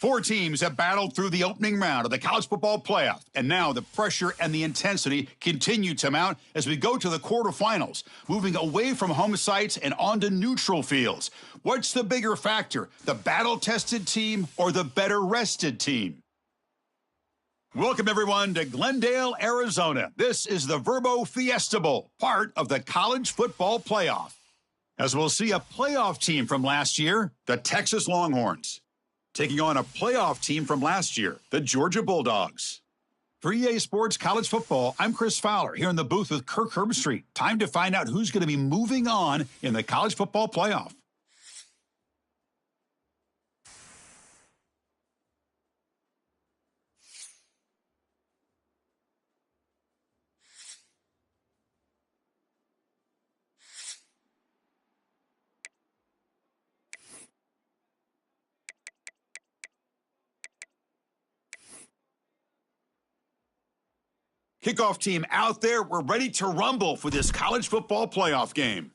Four teams have battled through the opening round of the college football playoff, and now the pressure and the intensity continue to mount as we go to the quarterfinals, moving away from home sites and onto neutral fields. What's the bigger factor, the battle-tested team or the better-rested team? Welcome, everyone, to Glendale, Arizona. This is the Verbo Fiesta Bowl, part of the college football playoff. As we'll see a playoff team from last year, the Texas Longhorns, taking on a playoff team from last year, the Georgia Bulldogs. For EA Sports College Football, I'm Chris Fowler here in the booth with Kirk Herbstreit. Time to find out who's going to be moving on in the college football playoff. Kickoff team out there. We're ready to rumble for this college football playoff game.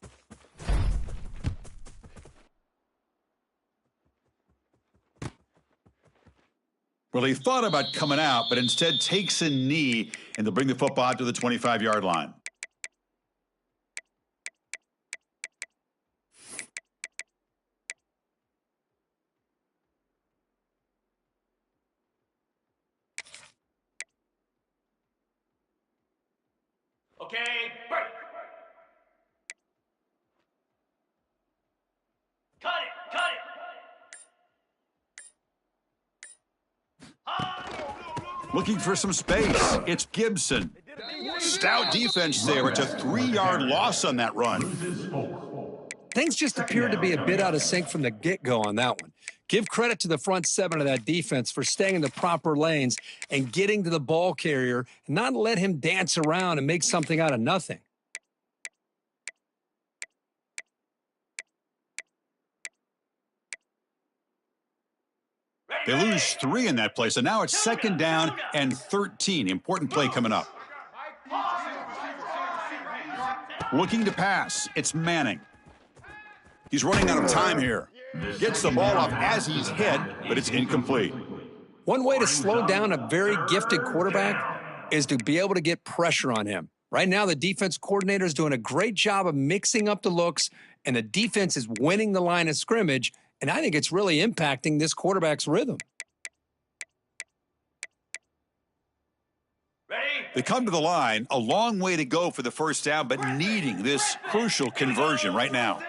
Well, he thought about coming out, but instead takes a knee, and they'll bring the football out to the 25-yard line. Okay, break. Cut it. Looking for some space. It's Gibson. Stout defense there. It's a 3-yard loss on that run. Things just appeared to be a bit out of sync from the get-go on that one. Give credit to the front seven of that defense for staying in the proper lanes and getting to the ball carrier and not let him dance around and make something out of nothing. They lose 3 in that play, so now it's 2nd down and 13. Important play coming up. Looking to pass. It's Manning. He's running out of time here. Gets the ball off as he's hit, but it's incomplete. One way to slow down a very gifted quarterback is to be able to get pressure on him. Right now, the defense coordinator is doing a great job of mixing up the looks, and the defense is winning the line of scrimmage, and I think it's really impacting this quarterback's rhythm. They come to the line, a long way to go for the first down, but needing this crucial conversion right now.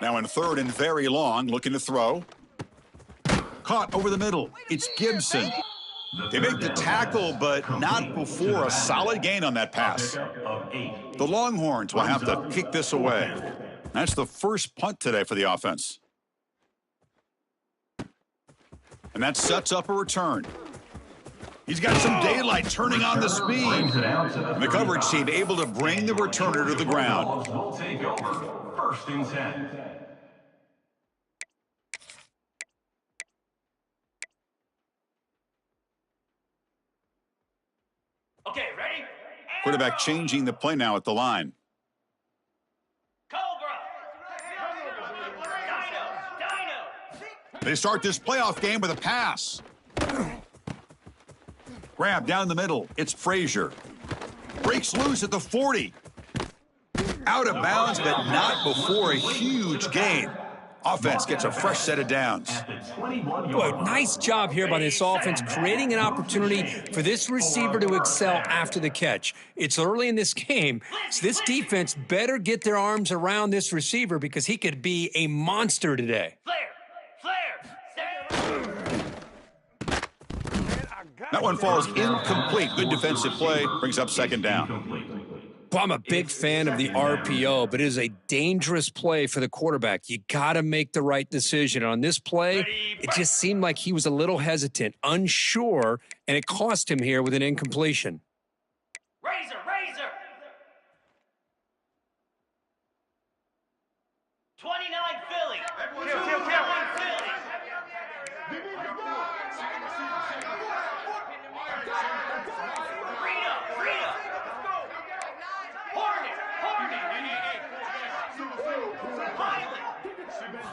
Now in 3rd and very long, looking to throw. Caught over the middle. It's Gibson. They make the tackle, but not before a solid gain on that pass. The Longhorns will have to kick this away. That's the first punt today for the offense. And that sets up a return. He's got some daylight turning on the speed. And the coverage team able to bring the returner to the ground. Will take over. 1st and 10. Okay, ready? Quarterback changing the play now at the line. Cobra. Dino. They start this playoff game with a pass. Grab down the middle. It's Frazier. Breaks loose at the 40. Out of bounds, but not before a huge gain. Offense gets a fresh set of downs. Boy, nice job here by this offense, creating an opportunity for this receiver to excel after the catch. It's early in this game, so this defense better get their arms around this receiver because he could be a monster today. That one falls incomplete. Good defensive play. Brings up 2nd down. Well, I'm a big fan of the RPO, but it is a dangerous play for the quarterback. You got to make the right decision. On this play, it just seemed like he was a little hesitant, unsure, and it cost him here with an incompletion. Razor. 29 Philly.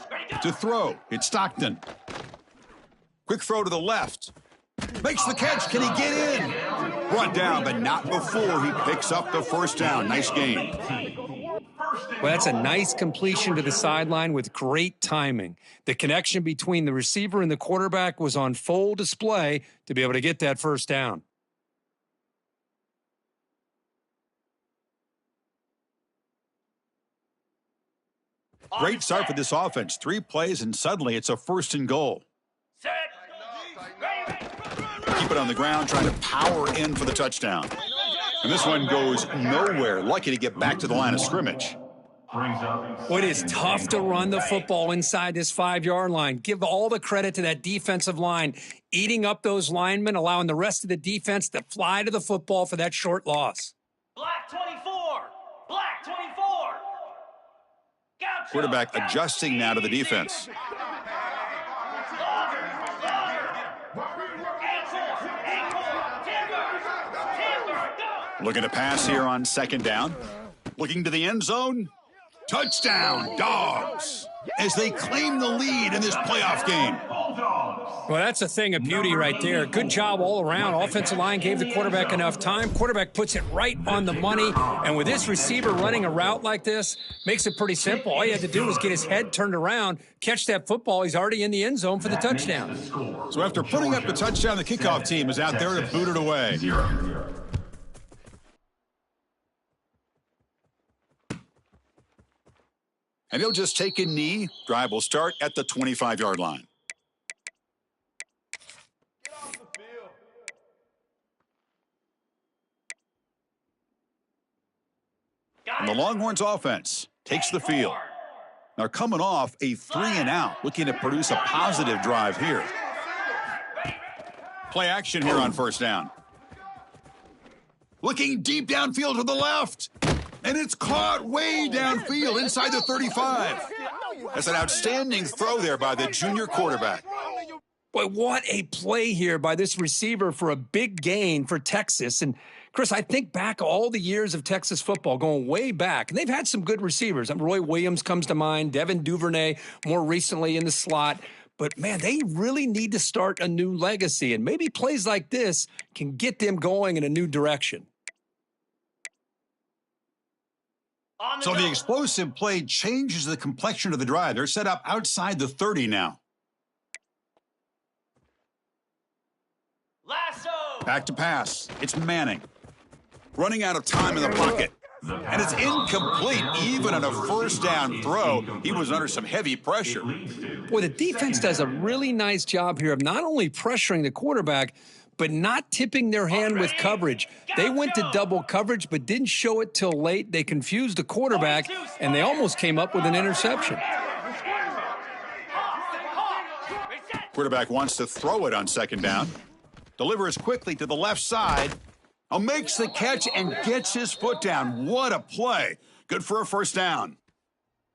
Hornet. To throw, it's Stockton. Quick throw to the left. Makes the catch. Can he get in? Brought down, but not before he picks up the first down. Nice game. Well, that's a nice completion to the sideline with great timing. The connection between the receiver and the quarterback was on full display to be able to get that first down. Great start for this offense. 3 plays, and suddenly it's a 1st and goal. Set. Ready. Keep it on the ground, trying to power in for the touchdown. And this one goes nowhere. Lucky to get back to the line of scrimmage. Well, it is tough to run the football inside this 5-yard line. Give all the credit to that defensive line, eating up those linemen, allowing the rest of the defense to fly to the football for that short loss. Black 24. Black 24. Gotcha. Quarterback adjusting now to the defense. Looking to pass here on 2nd down. Looking to the end zone. Touchdown, Dogs, as they claim the lead in this playoff game. Well, that's a thing of beauty right there. Good job all around. Offensive line gave the quarterback enough time. Quarterback puts it right on the money. And with this receiver running a route like this, makes it pretty simple. All you had to do was get his head turned around, catch that football. He's already in the end zone for the touchdown. So after putting up the touchdown, the kickoff team is out there to boot it away. And he'll just take a knee. Drive will start at the 25-yard line. And the Longhorns offense takes the field. They're coming off a 3-and-out, looking to produce a positive drive here. Play action here on 1st down. Looking deep downfield to the left. And it's caught way downfield inside the 35. That's an outstanding throw there by the junior quarterback. Boy, what a play here by this receiver for a big gain for Texas. And, Chris, I think back all the years of Texas football, going way back, and they've had some good receivers. Roy Williams comes to mind, Devin Duvernay more recently in the slot. But, man, they really need to start a new legacy, and maybe plays like this can get them going in a new direction. So the explosive play changes the complexion of the drive. They're set up outside the 30 now. Lasso. Back to pass. It's Manning. Running out of time in the pocket. And it's incomplete. Even on a 1st down throw, he was under some heavy pressure. Boy, the defense does a really nice job here of not only pressuring the quarterback, but not tipping their hand with coverage. They went to double coverage, but didn't show it till late. They confused the quarterback, and they almost came up with an interception. Quarterback wants to throw it on 2nd down. Delivers quickly to the left side. Makes the catch and gets his foot down. What a play. Good for a 1st down.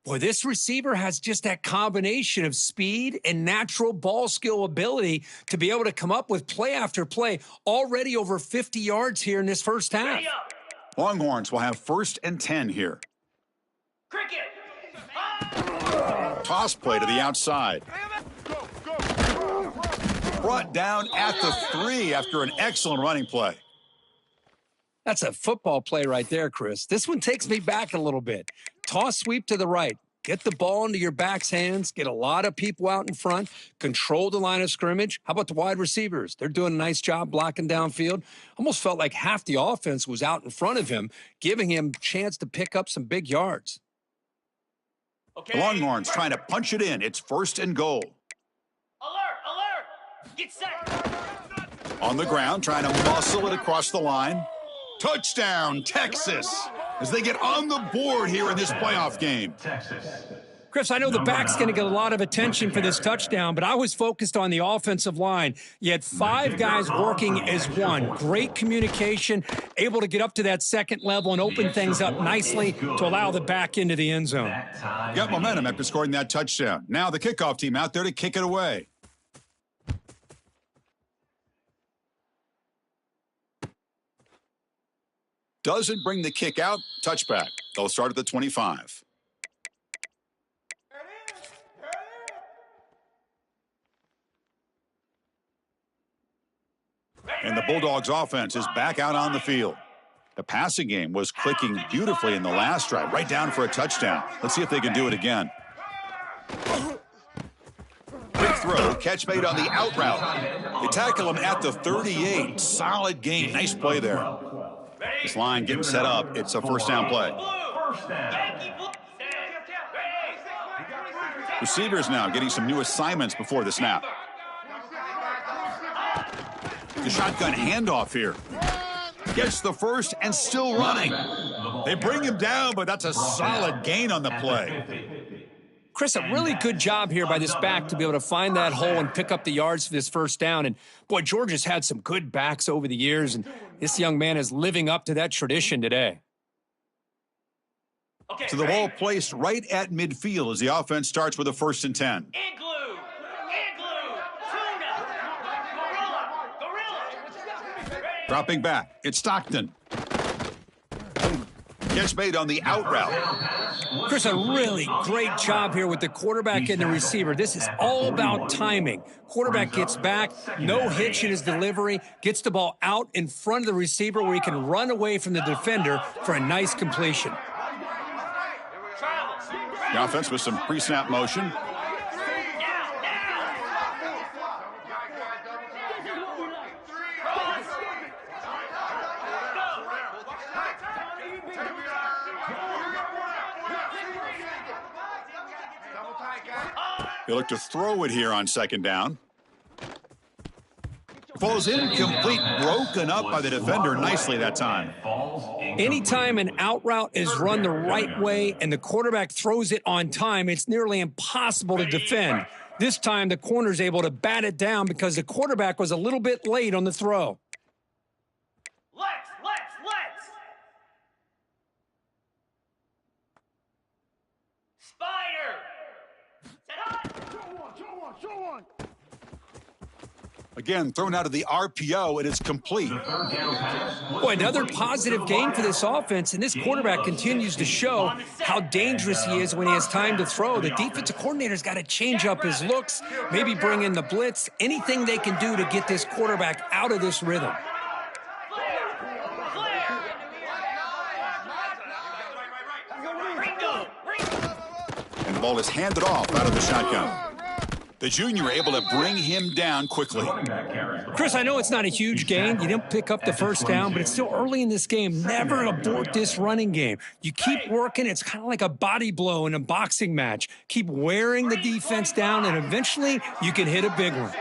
Boy, this receiver has just that combination of speed and natural ball skill ability to be able to come up with play after play. Already over 50 yards here in this 1st half. Longhorns will have 1st and 10 here. Cricket. Toss play to the outside. Brought down at the 3 after an excellent running play. That's a football play right there, Chris. This one takes me back a little bit. Toss sweep to the right. Get the ball into your back's hands. Get a lot of people out in front. Control the line of scrimmage. How about the wide receivers? They're doing a nice job blocking downfield. Almost felt like half the offense was out in front of him, giving him a chance to pick up some big yards. The Longhorns trying to punch it in. It's 1st and goal. Alert, alert. Get set. On the ground, trying to muscle it across the line. Touchdown, Texas, as they get on the board here in this playoff game. Chris, I know the back's going to get a lot of attention for this touchdown, but I was focused on the offensive line. You had 5 guys working as one. Great communication, able to get up to that 2nd level and open things up nicely to allow the back into the end zone. Got momentum after scoring that touchdown. Now the kickoff team out there to kick it away. Doesn't bring the kick out. Touchback. They'll start at the 25. And the Bulldogs offense is back out on the field. The passing game was clicking beautifully in the last drive, right down for a touchdown. Let's see if they can do it again. Quick throw, catch made on the out route. They tackle him at the 38. Solid gain. Nice play there. This line getting set up. It's a first down play. Receivers now getting some new assignments before the snap. The shotgun handoff here. Gets the first and still running. They bring him down, but that's a solid gain on the play. Chris, a really good job here by this back to be able to find that hole and pick up the yards for this first down. And, boy, Georgia's had some good backs over the years, and this young man is living up to that tradition today. So the ball placed right at midfield as the offense starts with a 1st and 10. Igloo, tuna, gorilla. Dropping back, it's Stockton. Catch made on the out route. Chris, a really great job here with the quarterback and the receiver. This is all about timing. Quarterback gets back, no hitch in his delivery, gets the ball out in front of the receiver where he can run away from the defender for a nice completion. The offense with some pre-snap motion. They look to throw it here on 2nd down. Falls incomplete, broken up by the defender nicely that time. Anytime an out route is run the right way and the quarterback throws it on time, it's nearly impossible to defend. This time the corner's able to bat it down because the quarterback was a little bit late on the throw. Let's. Spider. Set high. Show one. Again, thrown out of the RPO, and it's complete. Boy, another positive game for this offense, and this quarterback continues to show how dangerous he is when he has time to throw. The defensive coordinator's got to change up his looks, maybe bring in the blitz, anything they can do to get this quarterback out of this rhythm. And the ball is handed off out of the shotgun. The junior able to bring him down quickly. Chris, I know it's not a huge gain. You didn't pick up the first down, but it's still early in this game. Never abort this running game. You keep working. It's kind of like a body blow in a boxing match. Keep wearing the defense down, and eventually you can hit a big one.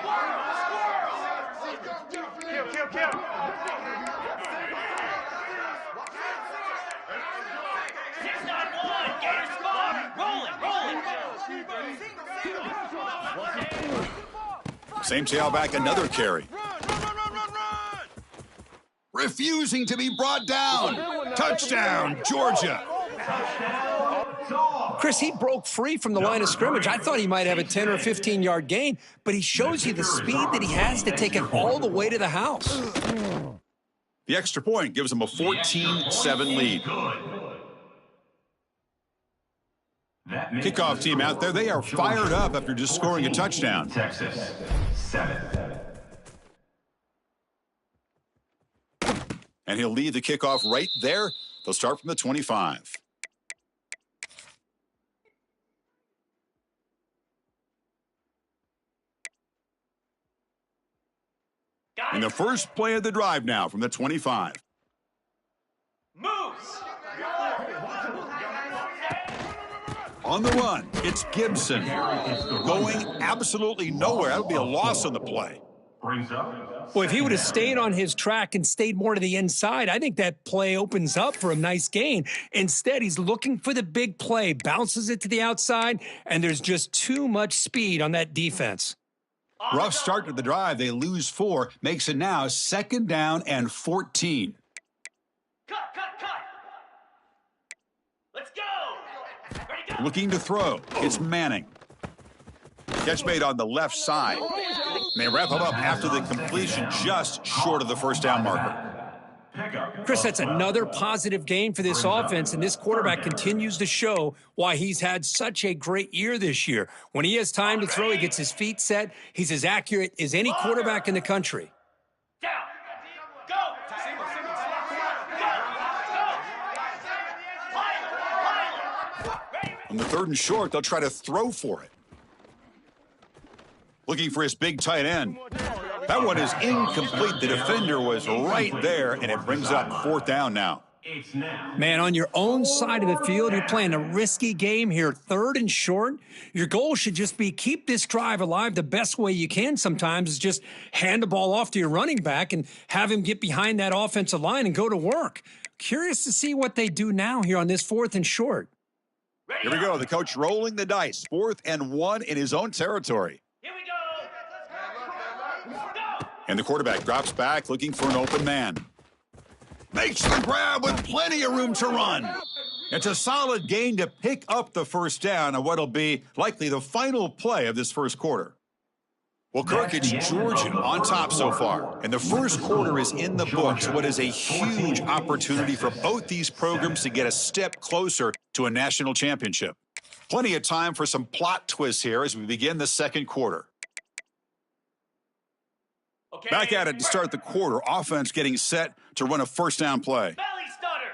Same tailback, another carry. Refusing to be brought down. Touchdown, Georgia. Chris, he broke free from the line of scrimmage. I thought he might have a 10 or 15-yard gain, but he shows you the speed that he has to take it all the way to the house. The extra point gives him a 14-7 lead. Kickoff team out there, they are fired up after just scoring a touchdown. Texas, 7. And he'll lead the kickoff right there. They'll start from the 25. In the first play of the drive now from the 25. Moves. On the run, it's Gibson. Going absolutely nowhere. That would be a loss on the play. Well, if he would have stayed on his track and stayed more to the inside, I think that play opens up for a nice gain. Instead, he's looking for the big play, bounces it to the outside, and there's just too much speed on that defense. Rough start to the drive. They lose 4. Makes it now 2nd down and 14. Cut. Let's go. Ready, go. Looking to throw. It's Manning. Catch made on the left side. And they wrap him up after the completion just short of the first down marker. Chris, that's another positive game for this offense, and this quarterback continues to show why he's had such a great year this year. When he has time to throw, he gets his feet set. He's as accurate as any quarterback in the country. Down. On the 3rd and short, they'll try to throw for it. Looking for his big tight end. That one is incomplete. The defender was right there, and it brings up 4th down now. Man, on your own side of the field, you're playing a risky game here, 3rd and short. Your goal should just be keep this drive alive the best way you can sometimes is just hand the ball off to your running back and have him get behind that offensive line and go to work. Curious to see what they do now here on this 4th and short. Here we go. The coach rolling the dice. 4th and 1 in his own territory. Here we go. Go. And the quarterback drops back looking for an open man. Makes the grab with plenty of room to run. It's a solid gain to pick up the 1st down on what'll be likely the final play of this 1st quarter. Well, Kirk, it's Georgia on top so far, and the 1st quarter is in the books. What is a huge opportunity for both these programs to get a step closer to a national championship. Plenty of time for some plot twists here as we begin the 2nd quarter. Okay. Back at it to start the quarter. Offense getting set to run a 1st down play. Belly stutter.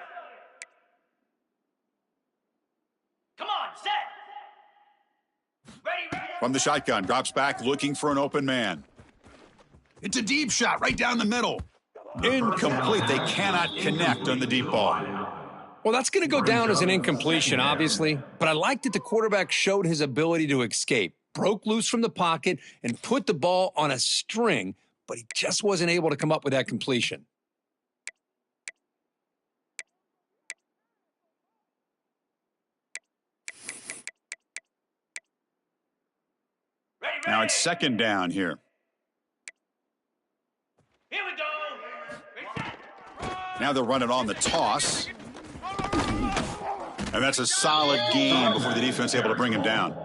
Come on, set. Ready. From the shotgun, drops back looking for an open man. It's a deep shot right down the middle. Incomplete. They cannot connect on the deep ball. Well, that's going to go down as an incompletion, obviously, but I liked that the quarterback showed his ability to escape, broke loose from the pocket, and put the ball on a string, but he just wasn't able to come up with that completion. Now it's 2nd down here. Here we go. Reset. Now they're running on the toss. And that's a solid gain before the defense is able to bring him down.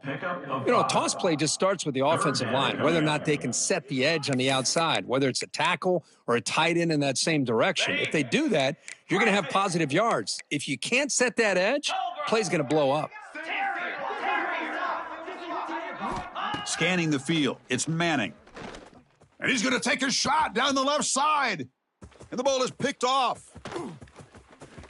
You know, a toss play just starts with the offensive line, whether or not they can set the edge on the outside, whether it's a tackle or a tight end in that same direction. If they do that, you're going to have positive yards. If you can't set that edge, play's going to blow up. Scanning the field, it's Manning. And he's going to take a shot down the left side. And the ball is picked off.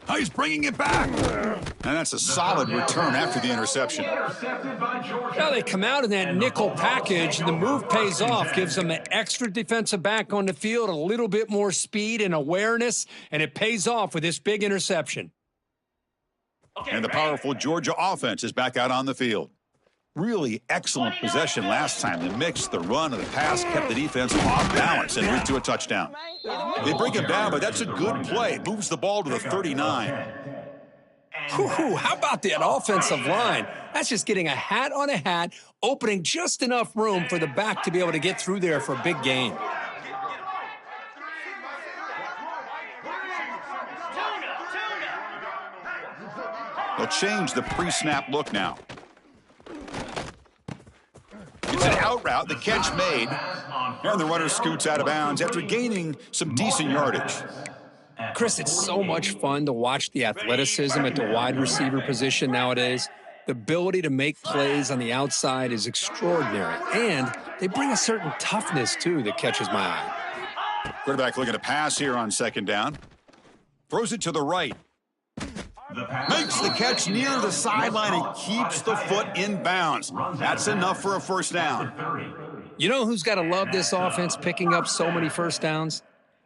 Now he's bringing it back. And that's a solid return after the interception. Now they come out in that nickel package, and the move pays off, gives them an extra defensive back on the field, a little bit more speed and awareness, and it pays off with this big interception. And the powerful Georgia offense is back out on the field. Really excellent possession last time. The mix, the run, and the pass kept the defense off balance and went to a touchdown. They bring him down, but that's a good play. Moves the ball to the 39. How about that offensive line? That's just getting a hat on a hat, opening just enough room for the back to be able to get through there for a big gain. They'll change the pre-snap look now. It's an out route, the catch made, and the runner scoots out of bounds after gaining some decent yardage. Chris, it's so much fun to watch the athleticism at the wide receiver position nowadays. The ability to make plays on the outside is extraordinary, and they bring a certain toughness, too, that catches my eye. Quarterback looking to pass here on 2nd down. Throws it to the right. Makes the catch near the sideline and keeps the foot in bounds. That's enough for a 1st down. You know who's got to love this offense picking up so many 1st downs?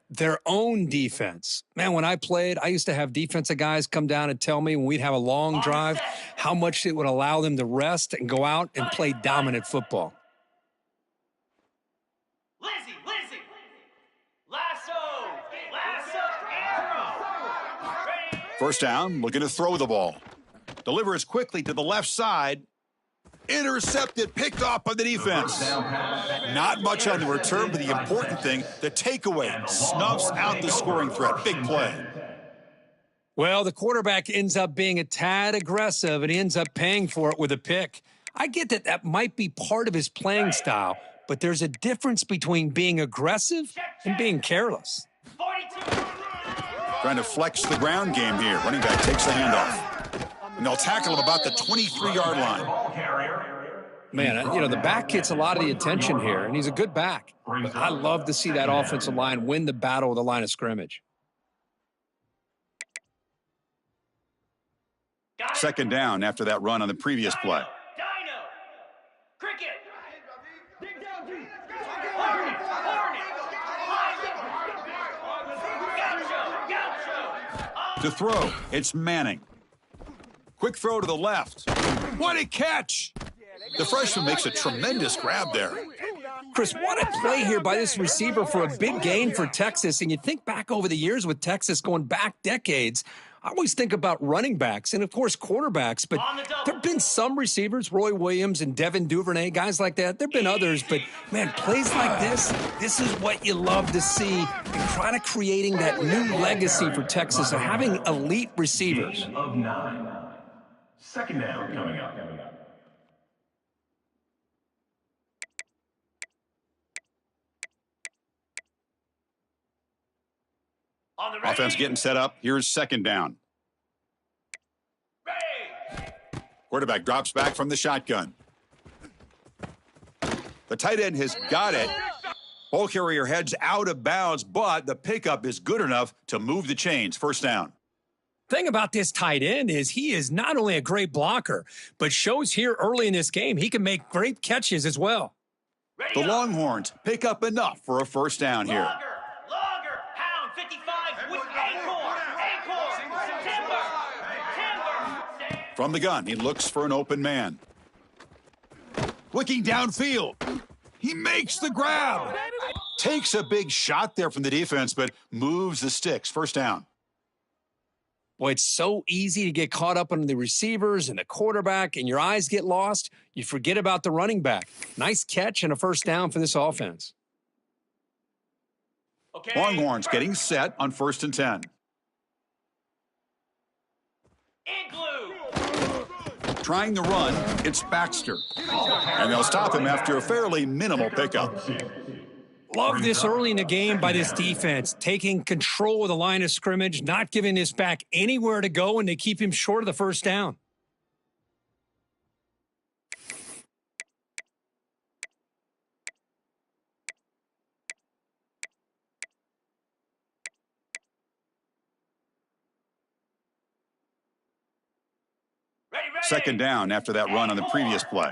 Their own defense. Man, when I played, I used to have defensive guys come down and tell me when we'd have a long drive how much it would allow them to rest and go out and play dominant football. Lizzie. Lasso, arrow. Ready. 1st down, looking to throw the ball. Delivers quickly to the left side. Intercepted, picked off by the defense. Not much on the return, but the important thing, the takeaway, snuffs out the scoring threat. Big play. Well, the quarterback ends up being a tad aggressive and he ends up paying for it with a pick. I get that that might be part of his playing style, but there's a difference between being aggressive and being careless. 42. Trying to flex the ground game here. Running back takes the handoff. And they'll tackle him about the 23-yard line. Man, you know, the back gets a lot of the attention here, and he's a good back. But I love to see that offensive line win the battle of the line of scrimmage. Got it. Second down after that run on the previous play. Dino. Cricket. Dig down, G. Hornet. Gaucho. To throw, it's Manning. Quick throw to the left. What a catch! The freshman makes a tremendous grab there. Chris, what a play here by this receiver for a big gain for Texas. And you think back over the years with Texas going back decades, I always think about running backs and, of course, quarterbacks. But there have been some receivers, Roy Williams and Devin Duvernay, guys like that. There have been others. But, man, plays like this is what you love to see. And kind of creating that new legacy for Texas of having elite receivers. Gain of 9. Second down coming up. On the ready. Offense getting set up. Here's second down. Ready. Quarterback drops back from the shotgun. The tight end has got it. Ball carrier heads out of bounds, but the pickup is good enough to move the chains. First down. Thing about this tight end is he is not only a great blocker, but shows here early in this game he can make great catches as well. Ready. The up. Longhorns pick up enough for a first down here. Longer. Hound 55 with Acorn. Timber. From the gun, he looks for an open man. Looking downfield. He makes the grab. Takes a big shot there from the defense, but moves the sticks. First down. Boy, it's so easy to get caught up on the receivers and the quarterback, and your eyes get lost. You forget about the running back. Nice catch and a first down for this offense. Okay. Longhorns getting set on 1st and 10. Igloo. Trying to run, it's Baxter. And they'll stop him after a fairly minimal pickup. Love this early in the game by this defense, taking control of the line of scrimmage, not giving this back anywhere to go, and they keep him short of the first down. Ready. Second down after that run on the previous play.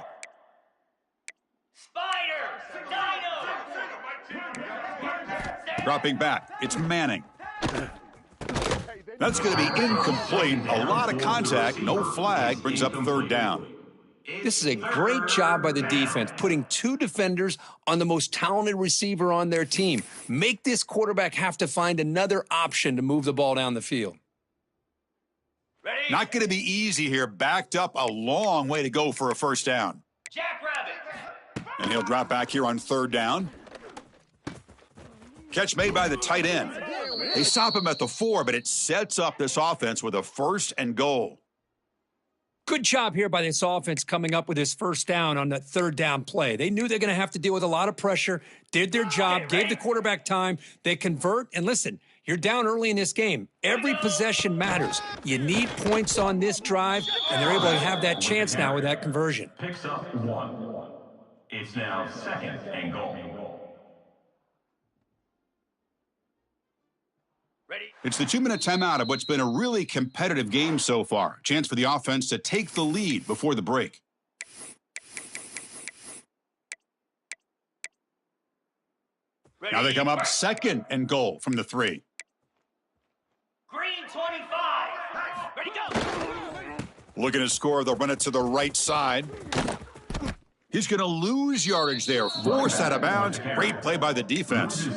Spider. Dino. Dropping back, it's Manning. That's going to be incomplete. A lot of contact, no flag, brings up third down. This is a great job by the defense, putting two defenders on the most talented receiver on their team. Make this quarterback have to find another option to move the ball down the field. Ready. Not going to be easy here. Backed up a long way to go for a first down. Jackrabbit. And he'll drop back here on third down. Catch made by the tight end. They stop him at the 4, but it sets up this offense with a 1st and goal. Good job here by this offense coming up with this first down on that third down play. They knew they're going to have to deal with a lot of pressure, did their job, gave the quarterback time. They convert, and listen, you're down early in this game. Every possession matters. You need points on this drive, and they're able to have that chance now with that conversion. Picks up 1. It's now 2nd and goal. Ready. It's the 2-minute timeout of what's been a really competitive game so far. Chance for the offense to take the lead before the break. Ready. Now they come up 2nd and goal from the 3. Green 25. Ready, go. Looking to score, they'll run it to the right side. He's going to lose yardage there. Forced out of bounds. Great play by the defense.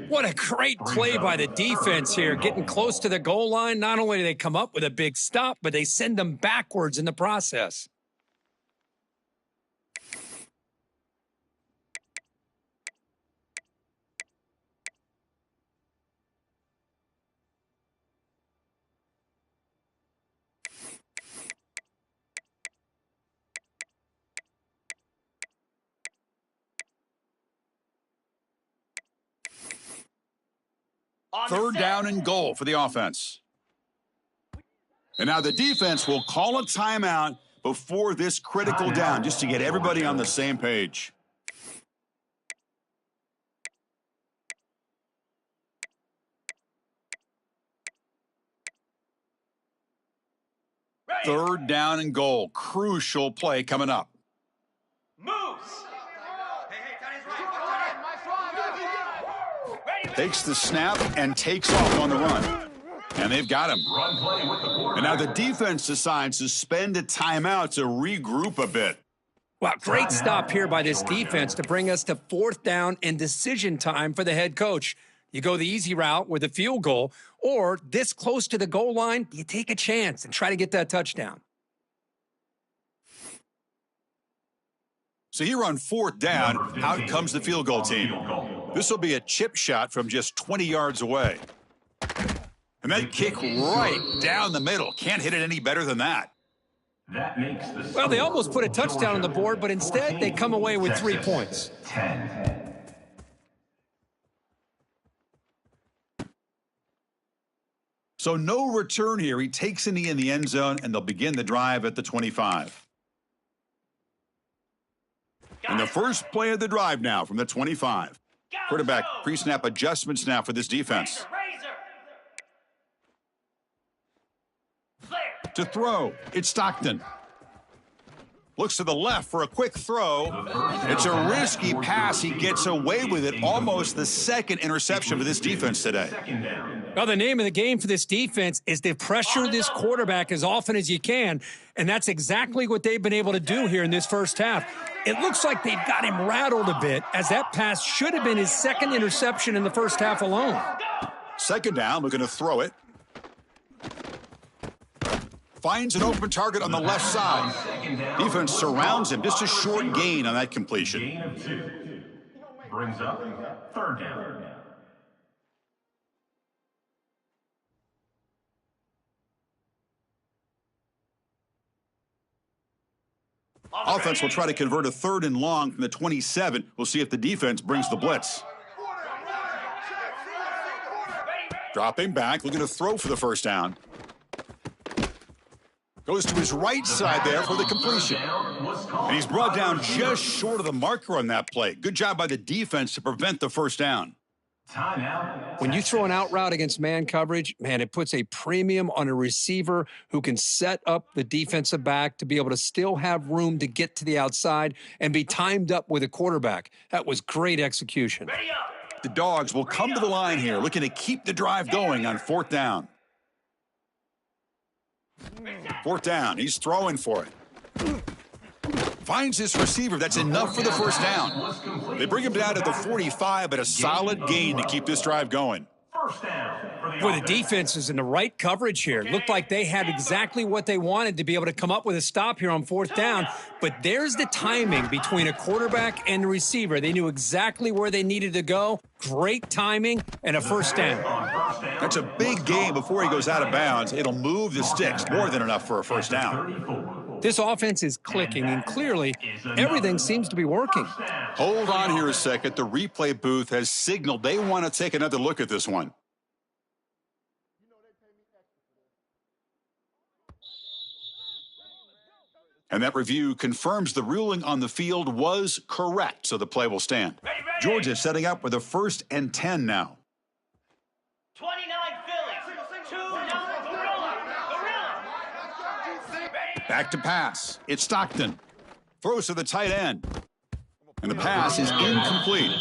What a great play by the defense here, getting close to the goal line. Not only do they come up with a big stop, but they send them backwards in the process. On the Third set. down and goal for the offense. And now the defense will call a timeout before this critical down, just to get everybody on the same page. Third down and goal. Crucial play coming up. Moves. Takes the snap and takes off on the run. And they've got him. Run play with the quarterback. And now the defense decides to spend a timeout to regroup a bit. Wow, great stop here by this defense to bring us to fourth down and decision time for the head coach. You go the easy route with a field goal, or this close to the goal line, you take a chance and try to get that touchdown. So here on fourth down, out comes the field goal team. This will be a chip shot from just 20 yards away. And that kick right down the middle. Can't hit it any better than that. That makes the Well, they almost put a touchdown on the board, but instead they come away with 3 points. 10. So no return here. He takes in the end zone, and they'll begin the drive at the 25. And the first play of the drive now from the 25. Quarterback pre-snap adjustments now for this defense. To throw, it's Stockton. Looks to the left for a quick throw. It's a risky pass. He gets away with it. Almost the second interception for this defense today. Well, the name of the game for this defense is to pressure this quarterback as often as you can, and that's exactly what they've been able to do here in this first half. It looks like they've got him rattled a bit, as that pass should have been his second interception in the first half alone. Second down, looking to throw it. Finds an open target on the left side. Defense surrounds him. Just a short gain on that completion. Gain of 2. Brings up third down. Offense will try to convert a third and long from the 27. We'll see if the defense brings the blitz. Dropping back, looking to throw for the first down. Goes to his right side there for the completion. And he's brought down just short of the marker on that play. Good job by the defense to prevent the first down. When you throw an out route against man coverage, man, it puts a premium on a receiver who can set up the defensive back to be able to still have room to get to the outside and be timed up with a quarterback. That was great execution. The Dogs will come to the line here, looking to keep the drive going on fourth down. Fourth down, he's throwing for it. Finds his receiver. That's enough for the first down. They bring him down to the 45, but a solid gain to keep this drive going. Boy, the defense is in the right coverage here. Looked like they had exactly what they wanted to be able to come up with a stop here on fourth down. But there's the timing between a quarterback and the receiver. They knew exactly where they needed to go. Great timing and a first down. That's a big gain before he goes out of bounds. It'll move the sticks, more than enough for a first down. This offense is clicking, and clearly everything seems to be working. Hold on here a second. The replay booth has signaled they want to take another look at this one. And that review confirms the ruling on the field was correct, so the play will stand. Georgia setting up with a 1st and 10 now. 29 Phillies. 2 Gorilla. Back to pass. It's Stockton. Throws to the tight end. And the pass is incomplete.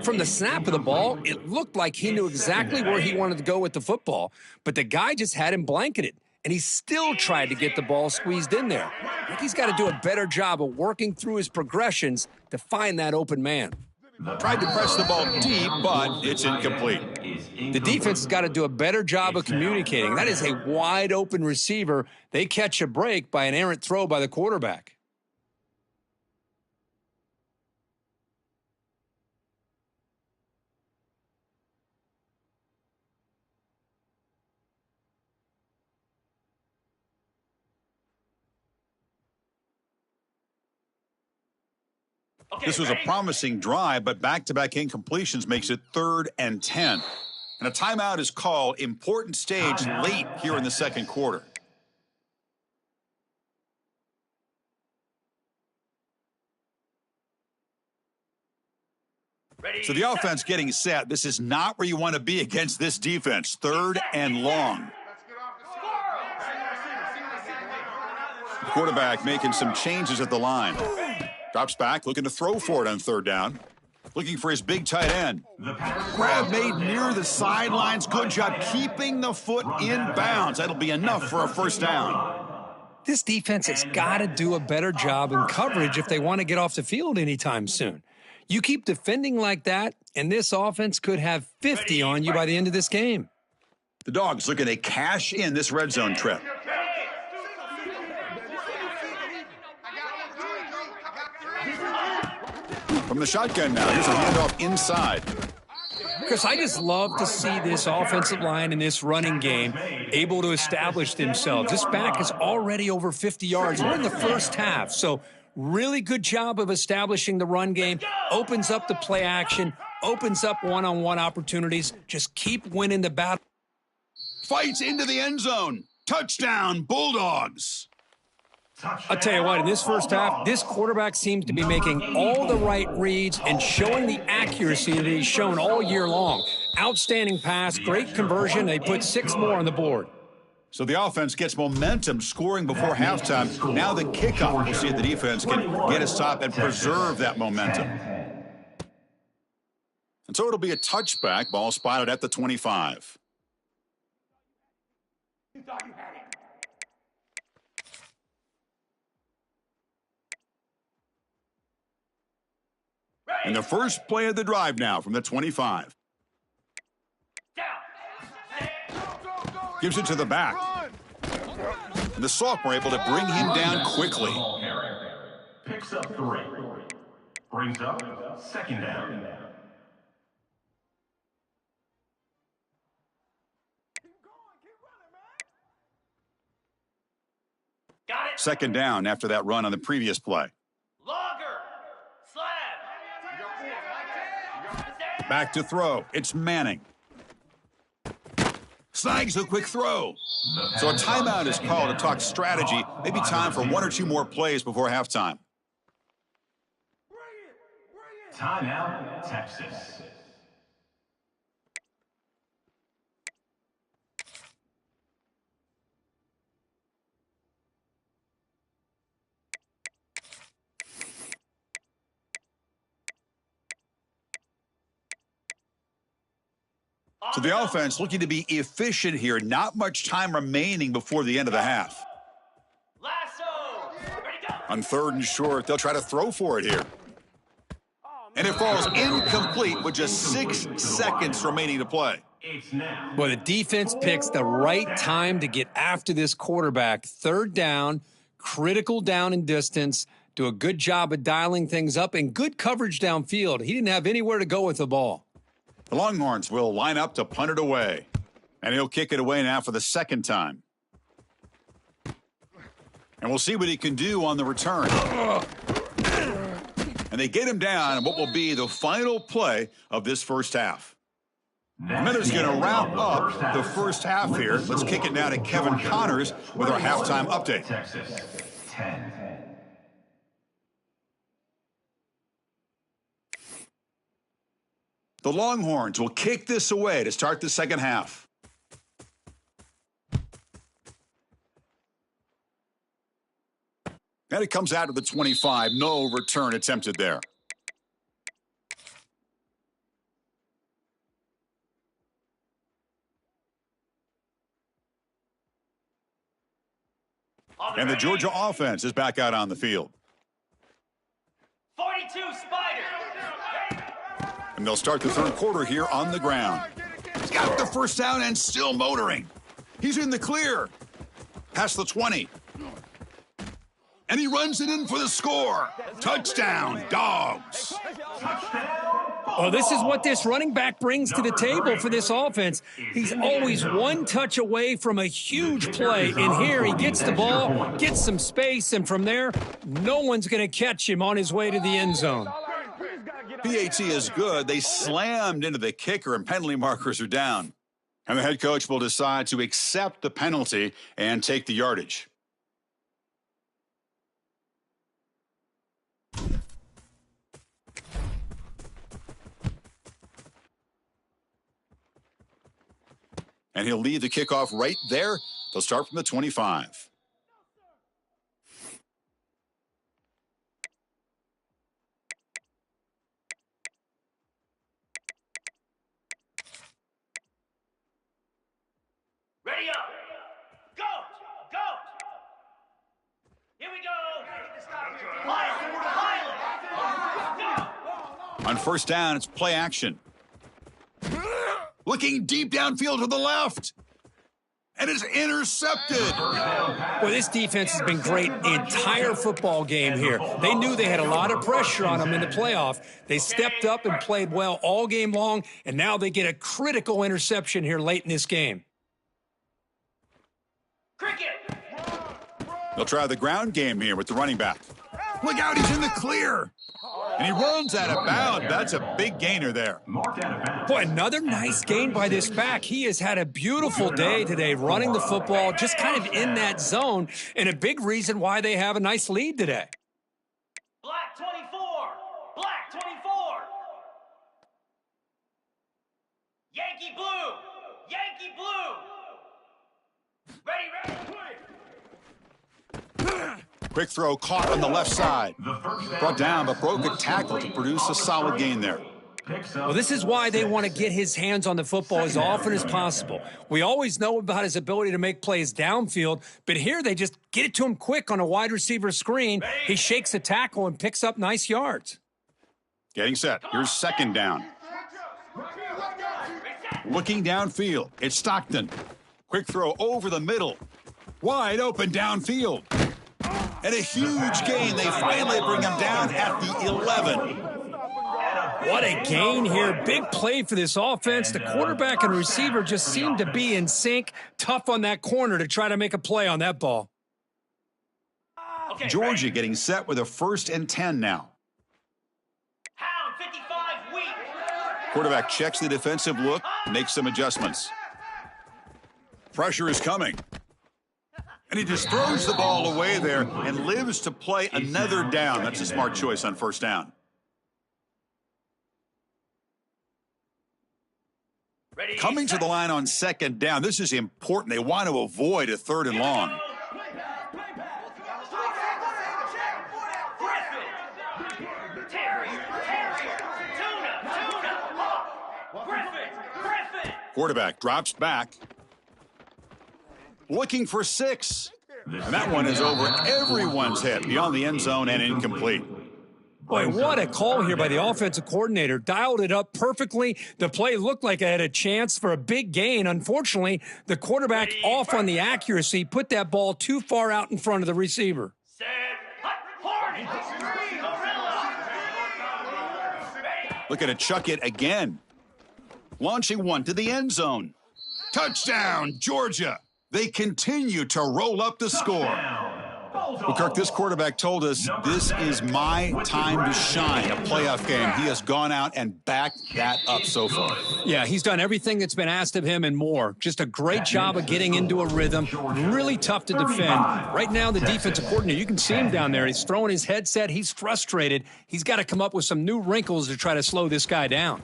From the snap of the ball, it looked like he knew exactly where he wanted to go with the football, but the guy just had him blanketed, and he still tried to get the ball squeezed in there. I think he's got to do a better job of working through his progressions to find that open man. Tried to press the ball deep, but it's incomplete. The defense has got to do a better job of communicating. That is a wide open receiver. They catch a break by an errant throw by the quarterback. This was a promising drive, but back-to-back incompletions makes it 3rd and 10. And a timeout is called. Important stage late here in the second quarter. So the offense getting set. This is not where you want to be against this defense. 3rd and long. The quarterback making some changes at the line. Drops back, looking to throw for it on third down. Looking for his big tight end. Grab made near the sidelines. Good job keeping the foot in bounds. That'll be enough for a first down. This defense has got to do a better job in coverage if they want to get off the field anytime soon. You keep defending like that, and this offense could have 50 on you by the end of this game. The Dogs looking to cash in this red zone trip. From the shotgun now, here's a handoff inside. Chris, I just love to see this offensive line in this running game able to establish themselves. This back is already over 50 yards. We're in the first half, so really good job of establishing the run game. Opens up the play action, opens up one-on-one opportunities. Just keep winning the battle. Fights into the end zone. Touchdown, Bulldogs. I'll tell you what, in this first half, this quarterback seems to be making all the right reads and showing the accuracy that he's shown all year long. Outstanding pass, great conversion. They put 6 more on the board. So the offense gets momentum scoring before halftime. Now the kickoff. We'll see if the defense can get a stop and preserve that momentum. And so it'll be a touchback. Ball spotted at the 25. And the first play of the drive now from the 25. Gives it to the back. And the sophomore able to bring him down quickly. Picks up 3. Brings up second down. Got it. Second down after that run on the previous play. Logger. Slab. Back to throw. It's Manning. Snags a quick throw. So a timeout is called to talk strategy. Maybe time for 1 or 2 more plays before halftime. Timeout, Texas. So the offense looking to be efficient here. Not much time remaining before the end of the half. Lasso. Ready, go. On third and short, they'll try to throw for it here. And it falls incomplete with just 6 seconds remaining to play. Well, the defense picks the right time to get after this quarterback. Third down, critical down and distance. Do a good job of dialing things up and good coverage downfield. He didn't have anywhere to go with the ball. The Longhorns will line up to punt it away. And he'll kick it away now for the second time. And we'll see what he can do on the return. And they get him down in what will be the final play of this first half. Miller's going to wrap up the first half here. Let's kick it now to Kevin Connors with our halftime update. Texas 10. The Longhorns will kick this away to start the second half. And it comes out to the 25. No return attempted there. And the Georgia offense is back out on the field. 42 Spider. And they'll start the third quarter here on the ground. He's got the first down and still motoring. He's in the clear. Past the 20. And he runs it in for the score. Touchdown, Dogs. Well, this is what this running back brings to the table for this offense. He's always one touch away from a huge play. And here he gets the ball, gets some space, and from there, no one's going to catch him on his way to the end zone. PAT is good. They slammed into the kicker, and penalty markers are down. And the head coach will decide to accept the penalty and take the yardage. And he'll lead the kickoff right there. They'll start from the 25. On first down, it's play action. Looking deep downfield to the left. And it's intercepted. Well, this defense has been great the entire football game here. They knew they had a lot of pressure on them in the playoff. They stepped up and played well all game long, and now they get a critical interception here late in this game. Cricket. They'll try the ground game here with the running back. Look out, he's in the clear. And he runs out of bounds. That's a big gainer there. Boy, another nice gain by this back. He has had a beautiful day today running the football, just kind of in that zone, and a big reason why they have a nice lead today. Black 24. Black 24. Yankee blue. Yankee blue. Ready, ready. Quick throw caught on the left side. Brought down, but broke a tackle to produce a solid gain there. Well, this is why they want to get his hands on the football as often as possible. We always know about his ability to make plays downfield, but here they just get it to him quick on a wide receiver screen. He shakes a tackle and picks up nice yards. Getting set. Here's second down. Looking downfield. It's Stockton. Quick throw over the middle. Wide open downfield. And a huge gain. They finally bring him down at the 11. What a gain here. Big play for this offense. The quarterback and receiver just seem to be in sync. Tough on that corner to try to make a play on that ball. Okay, Georgia getting set with a 1st and 10 now. Hound 55 weak. Quarterback checks the defensive look, makes some adjustments. Pressure is coming. And he just throws the ball away there and lives to play another down. That's a smart choice on first down. Ready, Coming to the line on second down. This is important. They want to avoid a 3rd and long. Griffin. Terrier. Tuna. Hawk. Griffin. Quarterback drops back. Looking for 6. And that one is over everyone's head, beyond the end zone and incomplete. Boy, what a call here by the offensive coordinator. Dialed it up perfectly. The play looked like it had a chance for a big gain. Unfortunately, the quarterback off on the accuracy, put that ball too far out in front of the receiver. Set. Hornet. Gorilla. Looking to chuck it again. Launching one to the end zone. Touchdown, Georgia. They continue to roll up the score. Well, Kirk, this quarterback told us this is my time to shine, a playoff game. He has gone out and backed that up so far. Yeah, he's done everything that's been asked of him and more. Just a great job of getting into a rhythm. Really tough to defend. Right now, the defensive coordinator, you can see him down there. He's throwing his headset. He's frustrated. He's got to come up with some new wrinkles to try to slow this guy down.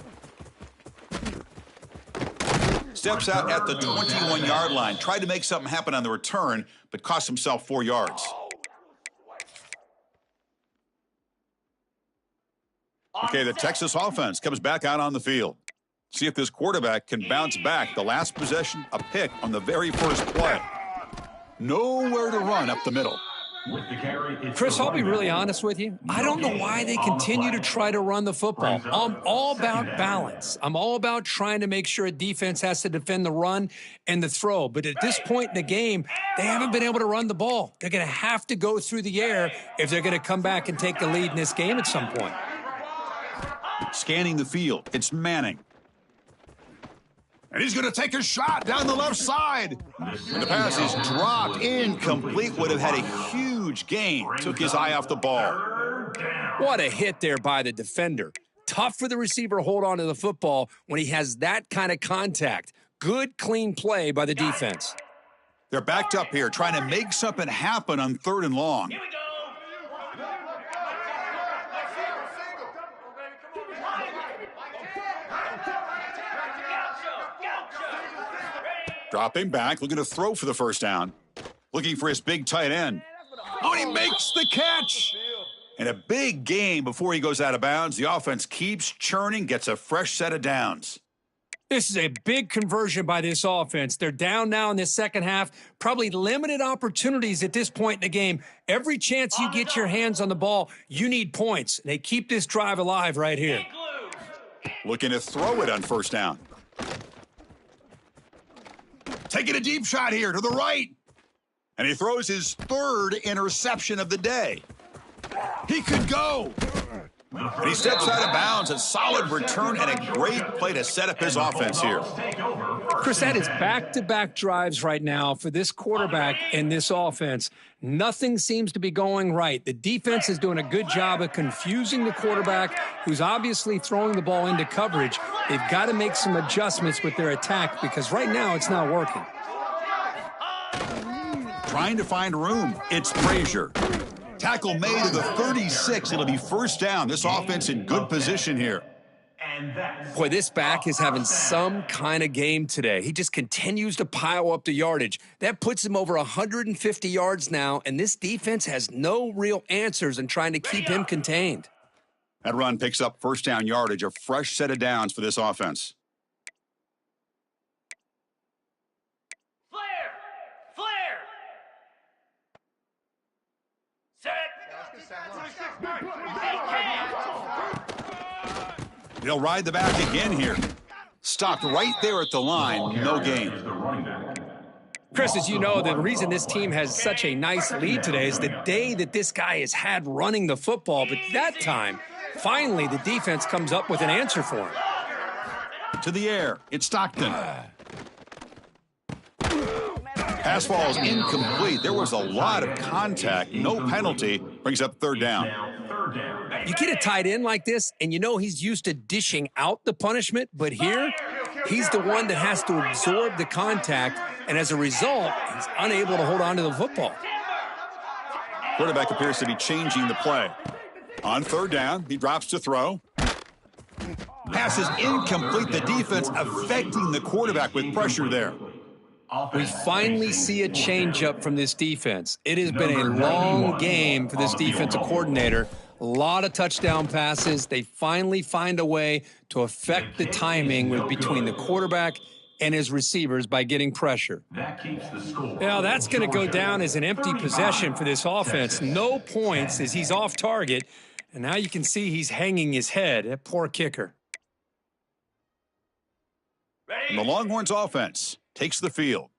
Steps out at the 21-yard line. Tried to make something happen on the return, but cost himself 4 yards. Okay, the Texas offense comes back out on the field. See if this quarterback can bounce back. The last possession, a pick on the very first play. Nowhere to run up the middle. Chris, I'll be really honest with you. I don't know why they continue to try to run the football. I'm all about balance. I'm all about trying to make sure a defense has to defend the run and the throw. But at this point in the game, they haven't been able to run the ball. They're going to have to go through the air if they're going to come back and take the lead in this game at some point. Scanning the field, it's Manning. And he's going to take a shot down the left side. And the pass is dropped, incomplete. Would have had a huge gain. Took his eye off the ball. What a hit there by the defender. Tough for the receiver to hold on to the football when he has that kind of contact. Good, clean play by the defense. They're backed up here, trying to make something happen on 3rd and long. Here we go. Dropping back, looking to throw for the first down. Looking for his big tight end. Oh, and he makes the catch. And a big gain before he goes out of bounds. The offense keeps churning, gets a fresh set of downs. This is a big conversion by this offense. They're down now in the second half. Probably limited opportunities at this point in the game. Every chance you get your hands on the ball, you need points. They keep this drive alive right here. Looking to throw it on first down. Taking a deep shot here to the right. And he throws his third interception of the day. He could go. And he steps out of bounds. A solid return and a great play to set up his offense here. Chris, that is back-to-back drives right now for this quarterback and this offense. Nothing seems to be going right. The defense is doing a good job of confusing the quarterback, who's obviously throwing the ball into coverage. They've got to make some adjustments with their attack because right now it's not working. Trying to find room. It's Frazier. Tackle made to the 36. It'll be first down. This offense in good position here. Boy, this back is having some kind of game today. He just continues to pile up the yardage. That puts him over 150 yards now, and this defense has no real answers in trying to keep him contained. That run picks up first down yardage, a fresh set of downs for this offense. They'll ride the back again here. Stopped right there at the line. No gain. Chris, as you know, the reason this team has such a nice lead today is the day that this guy has had running the football. But that time, finally, the defense comes up with an answer for him. To the air. It's Stockton. Pass ball is incomplete. There was a lot of contact. No penalty. Brings up third down. You get a tight end like this, and you know he's used to dishing out the punishment, but here, he's the one that has to absorb the contact, and as a result, he's unable to hold on to the football. Quarterback appears to be changing the play. On third down, he drops to throw. Pass is incomplete. The defense affecting the quarterback with pressure there. We finally see a changeup from this defense. It has been a long game for this defensive coordinator. A lot of touchdown passes. They finally find a way to affect the timing between the quarterback and his receivers by getting pressure. Now, that's going to go down as an empty possession for this offense. No points as he's off target. And now you can see he's hanging his head. That poor kicker. And the Longhorns offense takes the field.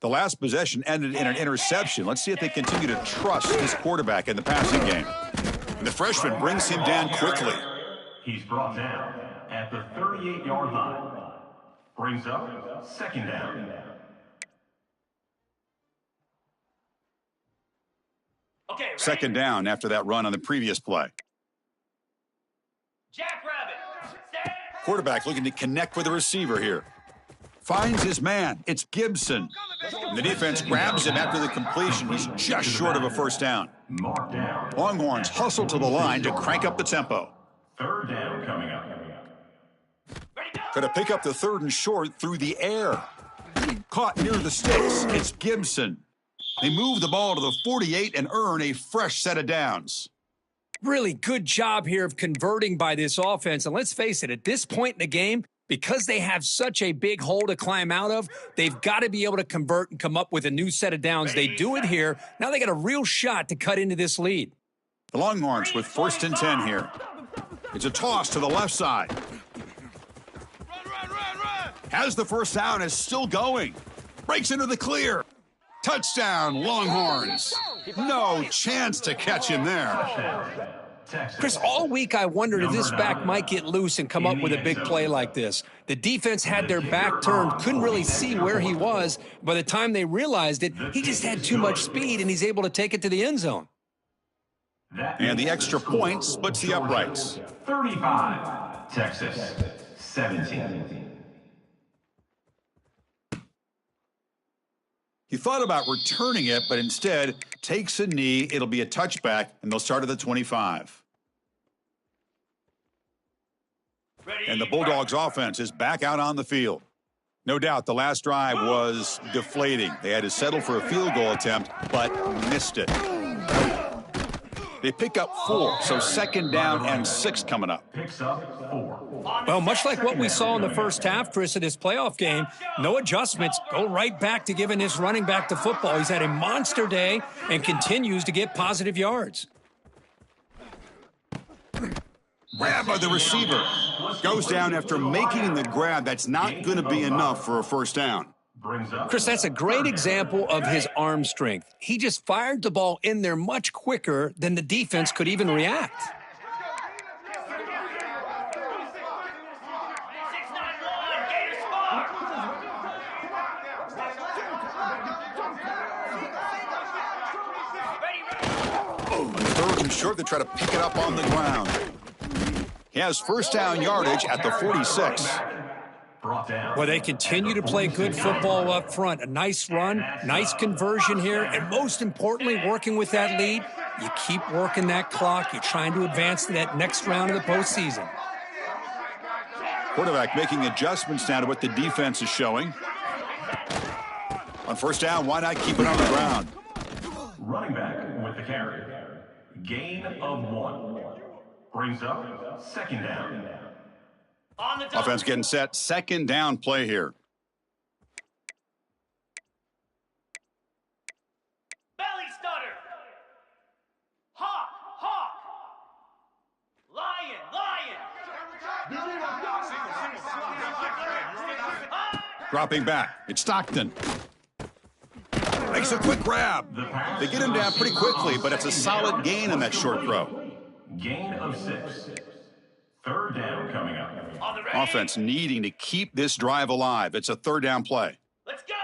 The last possession ended in an interception. Let's see if they continue to trust this quarterback in the passing game. And the freshman brings him down quickly. He's brought down at the 38-yard line. Brings up second down. Second down after that run on the previous play. Jackrabbit. Stand. Quarterback looking to connect with the receiver here. Finds his man. It's Gibson. And the defense grabs him after the completion. He's just short of a first down. Longhorns hustle to the line to crank up the tempo. Third down coming up. Going to pick up the third and short through the air. Caught near the sticks. It's Gibson. They move the ball to the 48 and earn a fresh set of downs. Really good job here of converting by this offense. And let's face it, at this point in the game, because they have such a big hole to climb out of, they've got to be able to convert and come up with a new set of downs. They do it here. Now they got a real shot to cut into this lead. The Longhorns with first and 10 here. It's a toss to the left side. Has the first down, is still going. Breaks into the clear. Touchdown, Longhorns. No chance to catch him there. Chris, all week I wondered if this back might get loose and come up with a big play like this. The defense had their back turned, couldn't really see where he was. By the time they realized it, he just had too much speed, and he's able to take it to the end zone. And the extra point splits the uprights. 35, Texas, 17. He thought about returning it, but instead takes a knee. It'll be a touchback, and they'll start at the 25. And the Bulldogs offense is back out on the field. No doubt the last drive was deflating. They had to settle for a field goal attempt, but missed it. They pick up 4, so 2nd down and 6 coming up. Picks up 4. Well, much like what we saw in the first half, Chris, of this playoff game, no adjustments. Go right back to giving this running back the football. He's had a monster day and continues to get positive yards. Grab by the receiver. Goes down after making the grab. That's not going to be enough for a first down. Chris, that's a great example of his arm strength. He just fired the ball in there much quicker than the defense could even react. 691, Gators spark. Third and short, they try to pick it up on the ground. He has first down yardage at the 46. Well, they continue to play good football up front. A nice run, nice conversion here, and most importantly, working with that lead, you keep working that clock. You're trying to advance to that next round of the postseason. Quarterback making adjustments now to what the defense is showing. On first down, why not keep it on the ground? Running back with the carry. Gain of 1. Brings up 2nd down. On the double. Offense getting set. 2nd down play here. Belly stutter. Hawk, hawk. Lion, lion. Dropping back. It's Stockton. Makes a quick grab. They get him down pretty quickly, but it's a solid gain on that short throw. Gain of 6. 3rd down coming up. On the ready. Offense needing to keep this drive alive. It's a 3rd down play. Let's go.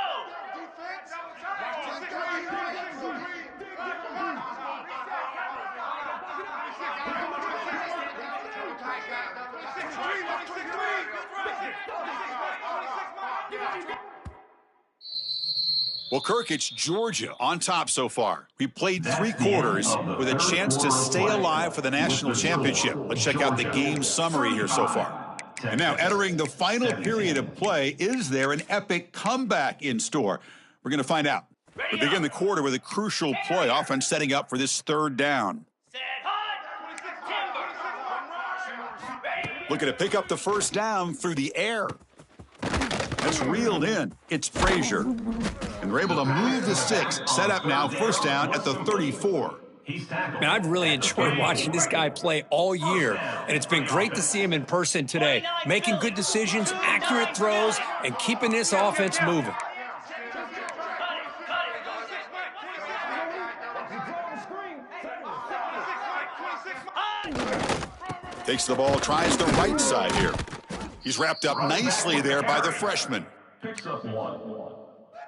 Well, Kirk, it's Georgia on top so far. We played 3 quarters with a chance to stay alive for the national championship. Let's check out the game summary here so far. And now, entering the final period of play, is there an epic comeback in store? We're going to find out. We begin the quarter with a crucial play, offense setting up for this 3rd down. Set hot. Timber. Ready. Looking to pick up the first down through the air. That's reeled in. It's Frazier. And we're able to move the 6. Set up now, first down at the 34. Man, I've really enjoyed watching this guy play all year, and it's been great to see him in person today, making good decisions, accurate throws, and keeping this offense moving. Takes the ball, tries the right side here. He's wrapped up nicely there by the freshman. Picks up 1.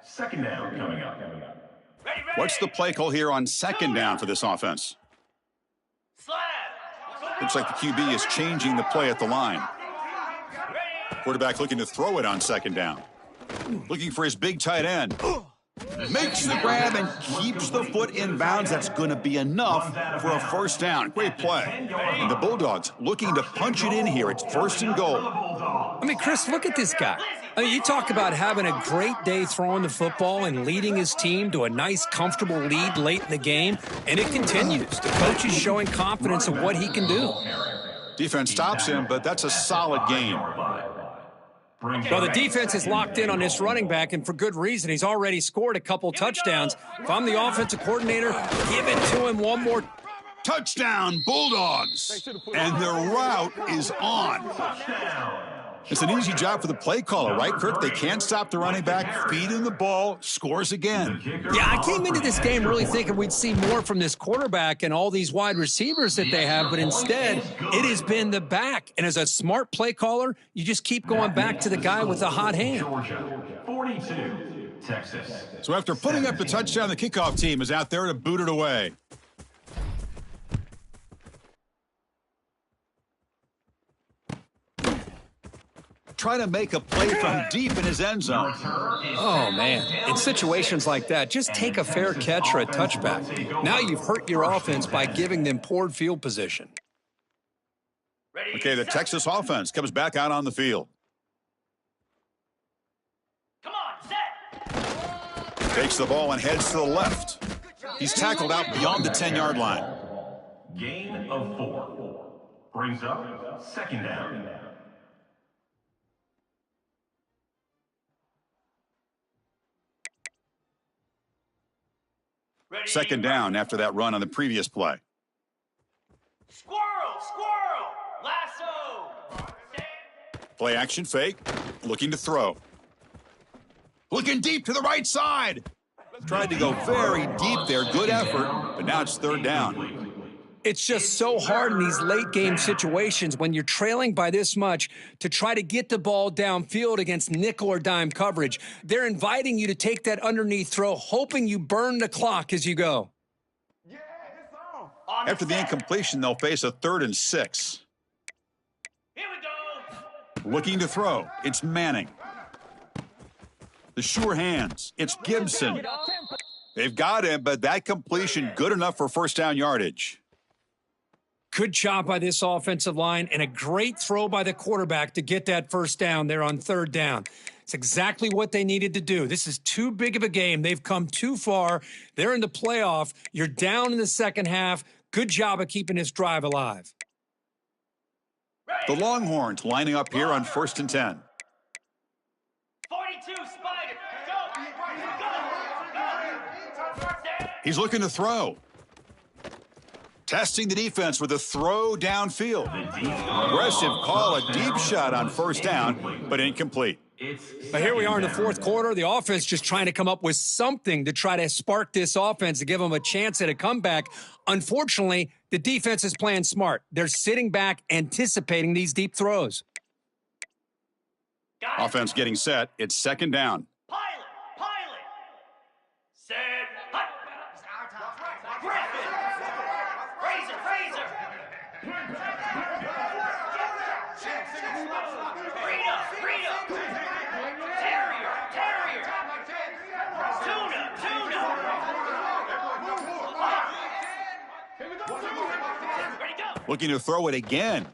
2nd down coming up. What's the play call here on 2nd down for this offense? Slab. Looks like the QB is changing the play at the line. Quarterback looking to throw it on 2nd down. Looking for his big tight end. Makes the grab and keeps the foot in bounds. That's going to be enough for a first down. Great play. And the Bulldogs looking to punch it in here. It's 1st and goal. I mean, Chris, look at this guy. I mean, you talk about having a great day throwing the football and leading his team to a nice, comfortable lead late in the game, and it continues. The coach is showing confidence of what he can do. Defense stops him, but that's a solid game. Well, the defense is locked in on this running back, and for good reason. He's already scored a couple touchdowns. If I'm the offensive coordinator, give it to him one more. Touchdown, Bulldogs. And their route is on. It's an easy job for the play caller, right, Kirk? They can't stop the running back, feed him the ball, scores again. Yeah, I came into this game really thinking we'd see more from this quarterback and all these wide receivers that they have, but instead, it has been the back. And as a smart play caller, you just keep going back to the guy with the hot hand. Georgia, 42, Texas. So after putting up the touchdown, the kickoff team is out there to boot it away. Trying to make a play from deep in his end zone. Oh, man. In situations like that, just take a fair catch or a touchback. Now you've hurt your offense by giving them poor field position. Okay, the Texas offense comes back out on the field. Come on, set. Takes the ball and heads to the left. He's tackled out beyond the 10-yard line. Gain of 4. Brings up second down. Ready, Second down after that run on the previous play. Squirrel, squirrel, lasso. Play action fake, looking to throw. Looking deep to the right side. Tried to go very deep there, good effort, but now it's third down. It's just so hard in these late game situations when you're trailing by this much to try to get the ball downfield against nickel or dime coverage. They're inviting you to take that underneath throw, hoping you burn the clock as you go. Yeah, it's on. After the incompletion, they'll face a 3rd and 6. Here we go. Looking to throw, it's Manning. The sure hands, it's Gibson. They've got him, but that completion good enough for first down yardage. Good job by this offensive line and a great throw by the quarterback to get that first down there on third down. It's exactly what they needed to do. This is too big of a game. They've come too far. They're in the playoff. You're down in the second half. Good job of keeping this drive alive. The Longhorns lining up here on 1st and 10. 42 Spider. Go. Stand. He's looking to throw. Testing the defense with a throw downfield. Aggressive call, a deep shot on first down, but incomplete. But here we are in the fourth quarter. The offense just trying to come up with something to try to spark this offense to give them a chance at a comeback. Unfortunately, the defense is playing smart. They're sitting back, anticipating these deep throws. Got it. Offense getting set. It's second down. Pilot. Set. Hut. Griffin. Razor. Freedom. Terrier. Tuna. Ready, go. Looking to throw it again.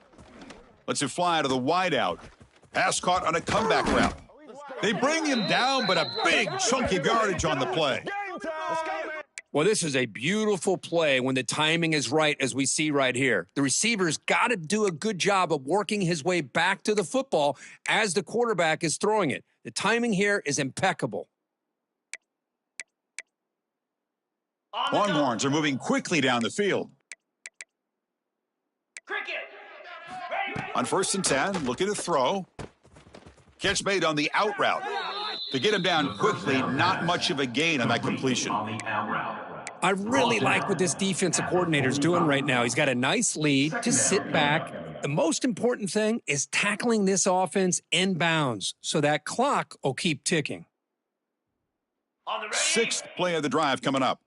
Lets it fly out of the wideout. Pass caught on a comeback route. They bring him down, but a big chunk of yardage on the play. Well, this is a beautiful play when the timing is right, as we see right here. The receiver's got to do a good job of working his way back to the football as the quarterback is throwing it. The timing here is impeccable. Longhorns are moving quickly down the field. Cricket. Ready. On 1st and 10, looking to throw. Catch made on the out route. To get him down quickly, not much of a gain on that completion. I really like what this defensive coordinator is doing right now. He's got a nice lead to sit back. The most important thing is tackling this offense in bounds so that clock will keep ticking. On the ready. 6th play of the drive coming up.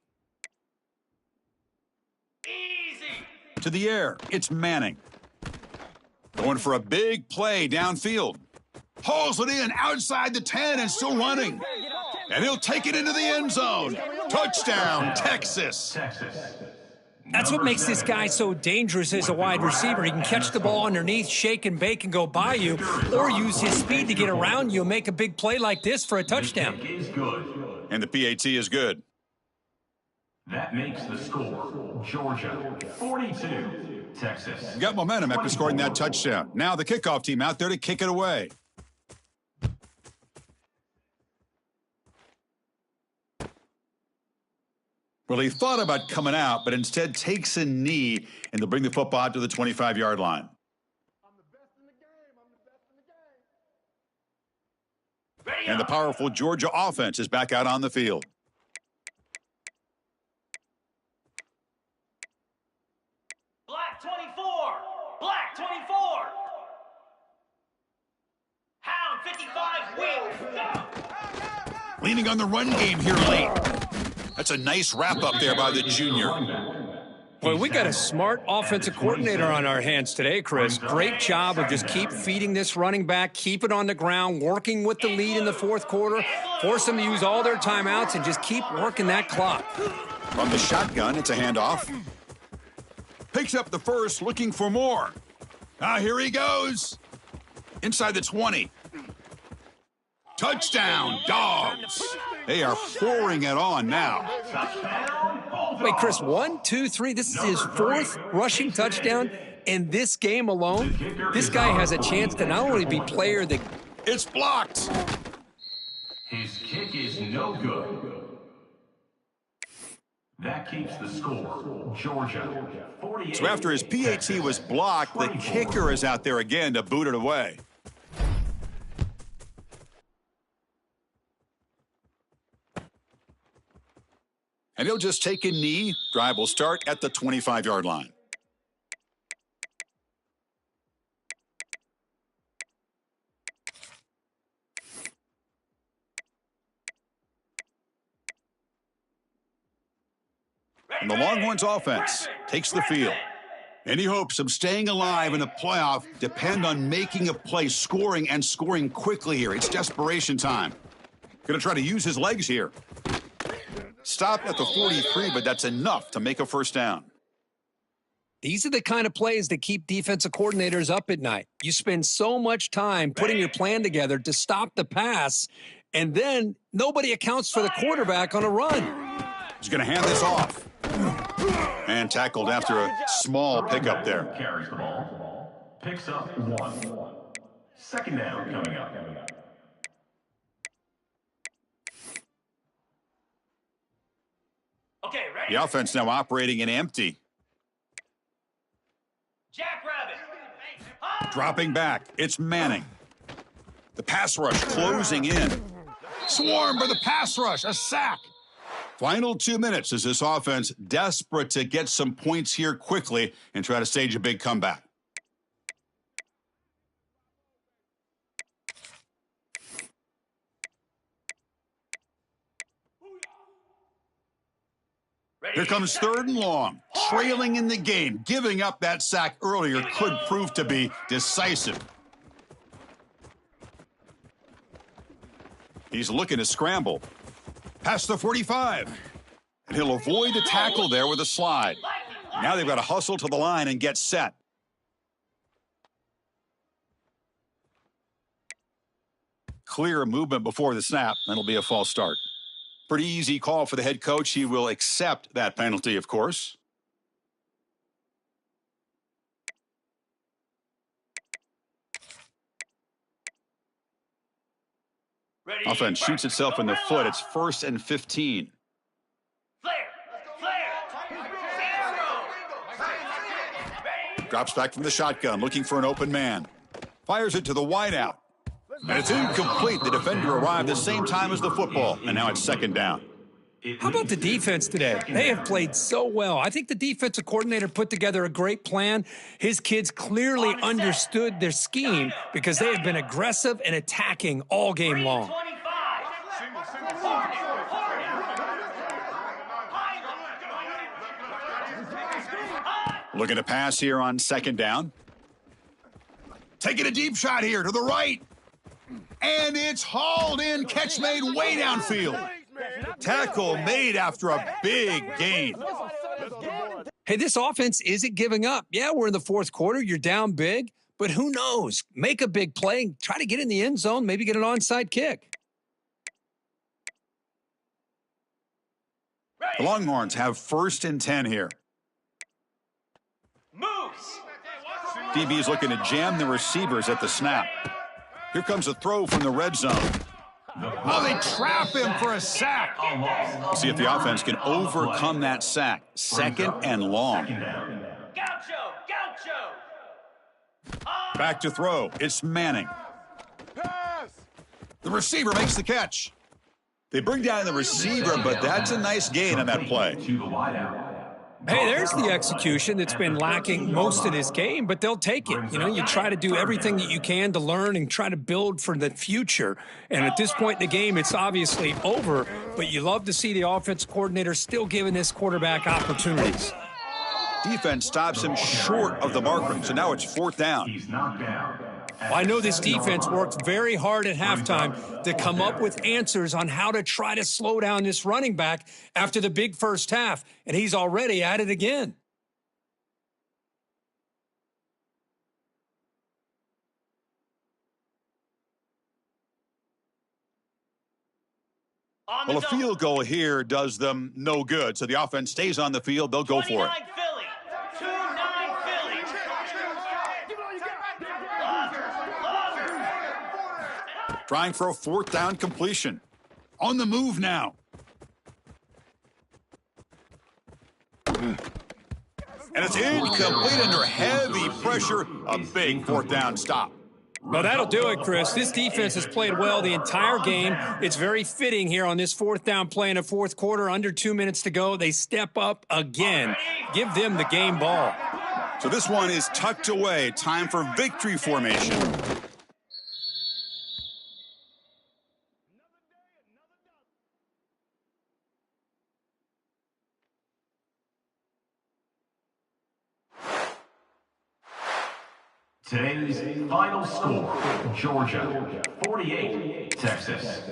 Easy. To the air, it's Manning. Going for a big play downfield. Hauls it in outside the 10 and still running. And he'll take it into the end zone. Touchdown, Texas. That's what makes this guy so dangerous as a wide receiver. He can catch the ball underneath, shake and bake, and go by you, or use his speed to get around you and make a big play like this for a touchdown. And the PAT is good. That makes the score Georgia 42, Texas. Got momentum after scoring that touchdown. Now the kickoff team out there to kick it away. Well, he thought about coming out, but instead takes a knee, and they'll bring the football out to the 25-yard line. I'm the best in the game. And the powerful Georgia offense is back out on the field. Black 24. Hound 55. Wheel. Go. Leaning on the run game here late. That's a nice wrap-up there by the junior. Well, we got a smart offensive coordinator on our hands today, Chris. Great job of just keep feeding this running back, keep it on the ground, working with the lead in the fourth quarter, force them to use all their timeouts, and just keep working that clock. From the shotgun, it's a handoff. Picks up the first, looking for more. Here he goes. Inside the 20. Touchdown, Dogs. They are pouring it on now. Touchdown, Wait, Chris, 1, 2, 3. This is his fourth rushing touchdown in this game alone. This guy has a chance to not only be player of the... It's blocked. His kick is no good. That keeps the score. Georgia, 48. So after his PAT was blocked, the kicker is out there again to boot it away. And he'll just take a knee. Drive will start at the 25-yard line. And the Longhorns offense takes the field. Any hopes of staying alive in the playoff depend on making a play, scoring, and scoring quickly here. It's desperation time. Going to try to use his legs here. Stopped at the 43, but that's enough to make a first down. These are the kind of plays that keep defensive coordinators up at night. You spend so much time putting your plan together to stop the pass, and then nobody accounts for the quarterback on a run. He's going to hand this off. And tackled after a small pickup there. Carries the ball. Picks up 1. Second down coming up. Okay, ready? The offense now operating in empty. Jackrabbit. Dropping back. It's Manning. The pass rush closing in. Swarmed by the pass rush. A sack. Final 2 minutes as this offense desperate to get some points here quickly and try to stage a big comeback. Here comes 3rd and long. Trailing in the game. Giving up that sack earlier could prove to be decisive. He's looking to scramble. Past the 45. And he'll avoid the tackle there with a slide. Now they've got to hustle to the line and get set. Clear movement before the snap. That'll be a false start. Pretty easy call for the head coach. He will accept that penalty, of course. Ready? Offense shoots itself in the foot. It's 1st and 15. Flare. Ready? Drops back from the shotgun, looking for an open man. Fires it to the wideout. And it's incomplete. The defender arrived the same time as the football, and now it's 2nd down. How about the defense today? They have played so well. I think the defensive coordinator put together a great plan. His kids clearly understood their scheme because they have been aggressive and attacking all game long. 25. Looking to pass here on 2nd down. Taking a deep shot here to the right. And it's hauled in. Catch made way downfield. Tackle made after a big gain. Hey, this offense isn't giving up. Yeah, we're in the 4th quarter. You're down big, but who knows? Make a big play. Try to get in the end zone. Maybe get an onside kick. The Longhorns have 1st and 10 here. Moves. DB is looking to jam the receivers at the snap. Here comes a throw from the red zone. Oh, they trap him for a sack. We'll see if the offense can overcome that sack. 2nd and long. Gaucho. Back to throw. It's Manning. The receiver makes the catch. They bring down the receiver, but that's a nice gain on that play. Hey, there's the execution that's been lacking most of this game, but they'll take it. You know, you try to do everything that you can to learn and try to build for the future. And at this point in the game, it's obviously over, but you love to see the offense coordinator still giving this quarterback opportunities. Defense stops him short of the marker, so now it's 4th down. He's knocked down. I know this defense worked very hard at halftime to come up with answers on how to try to slow down this running back after the big first half, and he's already at it again. On the Well, a double. field goal here does them no good, so the offense stays on the field. They'll go for 29 it. Philly. 2-9 Philly. Trying for a fourth down completion. On the move now. And it's incomplete under heavy pressure. A big fourth down stop. Well, that'll do it, Chris. This defense has played well the entire game. It's very fitting here on this fourth down play in the fourth quarter. Under 2 minutes to go. They step up again. Give them the game ball. So this one is tucked away. Time for victory formation. Today's final score, Georgia 48, Texas